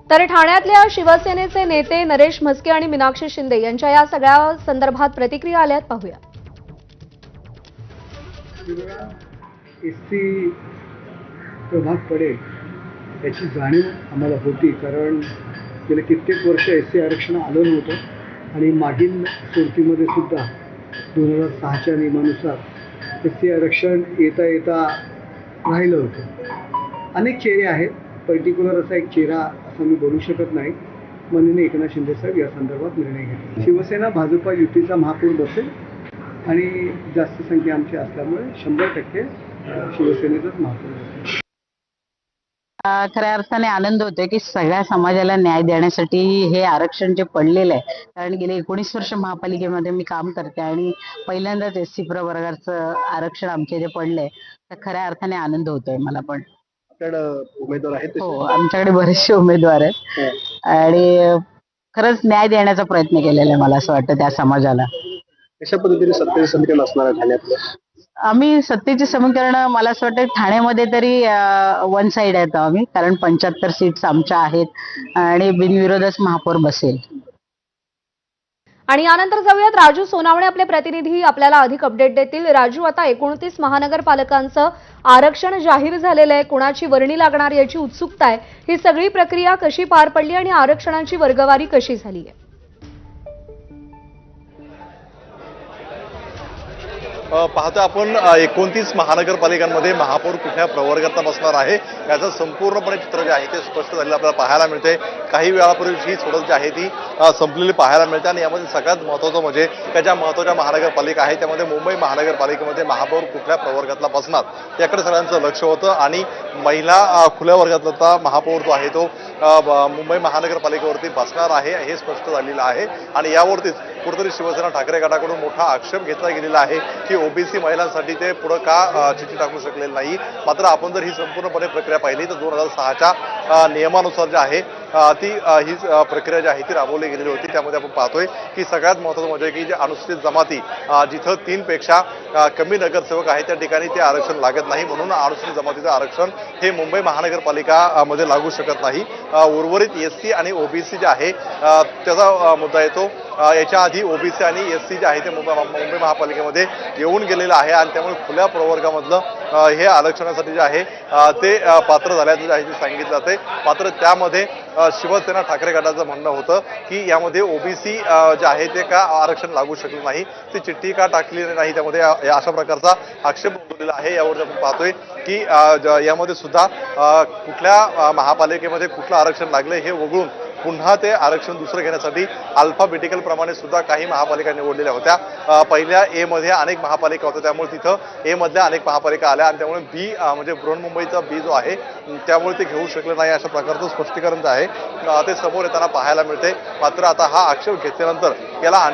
तर ठाण्यातल्या शिवसेनेचे नेते नरेश म्हस्के आणि मीनाक्षी शिंदे यांच्या या सगळ्या संदर्भात प्रतिक्रिया आल्यात, पाहूया. एसटी प्रभाग पडेल याची जाणीव आम्हाला होती, कारण गेले कित्येक वर्ष एसटी आरक्षण आलं नव्हतं आणि मागील सोडतीमध्ये सुद्धा 2006च्या नियमानुसार एसटी आरक्षण येता येता राहिलं होतं. अनेक चेहरे आहेत, पर्टिक्युलर असा एक चेहरा असं मी बोलू शकत नाही. माननीय एकनाथ शिंदे साहेब या संदर्भात निर्णय घेतला. शिवसेना भाजपा युतीचा महापौर बसेल आणि जास्त संख्या आमची असल्यामुळे 100% शिवसेनेचाच महापौर बसेल. खऱ्या अर्थाने आनंद होतोय की सगळ्या समाजाला न्याय देण्यासाठी हे आरक्षण जे पडलेलं आहे, कारण गेले 19 वर्ष महापालिकेमध्ये मी काम करते आणि पहिल्यांदाच एससी प्रवर्गाचं आरक्षण आमच्या इथे पडलंय, तर खऱ्या अर्थाने आनंद होतोय मला पण. उमेदवार आहेत. हो, आमच्याकडे बरेचसे उमेदवार आहेत आणि खरंच न्याय देण्याचा प्रयत्न केलेला आहे मला असं वाटतं त्या समाजाला. कशा पद्धतीने सत्तेचे समीकरण असणार आहे ठाण्यातलं? आम्ही सत्तेचे समीकरण मला असं वाटतं ठाण्यामध्ये तरी वन साइड आहेत आम्ही, कारण 75 सीट्स आमच्या आहेत आणि बिनविरोधच महापौर बसेल. आणि यानंतर जाऊयात, राजू सोनावणे आपले प्रतिनिधी आपल्याला अधिक अपडेट देतील. राजू, आता 29 महानगरपालिकांचं आरक्षण जाहीर झालेलं आहे, कुणाची वर्णी लागणार याची उत्सुकता आहे. ही सगळी प्रक्रिया कशी पार पडली आणि आरक्षणाची वर्गवारी कशी झाली आहे? पाहतो आपण 29 महानगरपालिकांमध्ये महापौर कुठल्या प्रवर्गात बसणार आहे याचं संपूर्णपणे चित्र जे आहे ते स्पष्ट झालेलं आपल्याला पाहायला मिळते. काही वेळापूर्वी ही सोडत जी आहे ती संपलेली पाहायला मिळते आणि यामध्ये सगळ्यात महत्त्वाचं म्हणजे त्या ज्या महत्त्वाच्या महानगरपालिका आहेत त्यामध्ये मुंबई महानगरपालिकेमध्ये महापौर कुठल्या प्रवर्गातला बसणार याकडे सगळ्यांचं लक्ष होतं आणि महिला खुल्या वर्गातला महापौर जो आहे तो मुंबई महानगरपालिकेवरती बसणार आहे हे स्पष्ट झालेलं आहे. आणि यावरतीच कुठेतरी शिवसेना ठाकरे गटाकडून मोठा आक्षेप घेतला गेलेला आहे की ओबीसी महिलांसाठी ते पुढे का चिठ्ठी टाकू शकलेलं नाही. मात्र आपण जर ही संपूर्णपणे प्रक्रिया पाहिली तर 2006च्या नियमानुसार जे आहे ही प्रक्रिया जी आहे ती राबवली गेलेली होती. त्यामध्ये आपण पाहतोय की सगळ्यात महत्त्वाचं म्हणजे की जे अनुसूचित जमाती जिथं 3 पेक्षा कमी नगरसेवक आहेत त्या ठिकाणी ते आरक्षण लागत नाही, म्हणून अनुसूचित जमातीचं आरक्षण हे मुंबई महानगरपालिका मध्ये लागू शकत नाही. उर्वरित एससी आणि ओबीसी जे आहे त्याचा मुद्दा येतो. याच्या आधी ओबीसी आणि एससी जे आहे ते मुंबई महापालिकेमध्ये येऊन गेलेलं आहे आणि त्यामुळे खुल्या प्रवर्गामधलं हे आरक्षणासाठी जे आहे ते पात्र झाल्याचं जे आहे ते सांगितलं जाते. मात्र त्यामध्ये शिवसेना ठाकरे गटाचं म्हणणं होतं की यामध्ये ओबीसी जे आहे ते का आरक्षण लागू शकलं नाही, ती चिठ्ठी का टाकली नाही, त्यामध्ये अशा प्रकारचा आक्षेप होतलेला आहे. यावर आपण पाहतोय की यामध्ये सुद्धा कुठल्या महापालिकेमध्ये कुठलं आरक्षण लागलं हे वगळून पुन्हा ते आरक्षण दुसरं घेण्यासाठी अल्फाबेटिकल प्रमाणे सुद्धा काही महापालिका निवडलेल्या होत्या. पहिल्या ए मध्ये अनेक महापालिका होत्या, त्यामुळे तिथं ए मधल्या अनेक महापालिका आल्या आणि त्यामुळे बी म्हणजे बृहन्मुंबईचा बी जो आहे त्यामुळे ते घेऊ शकले नाही अशा प्रकारचं स्पष्टीकरण जे आहे ते समोर येताना पाहायला मिळते. मात्र आता हा आक्षेप घेतल्यानंतर याला आणखी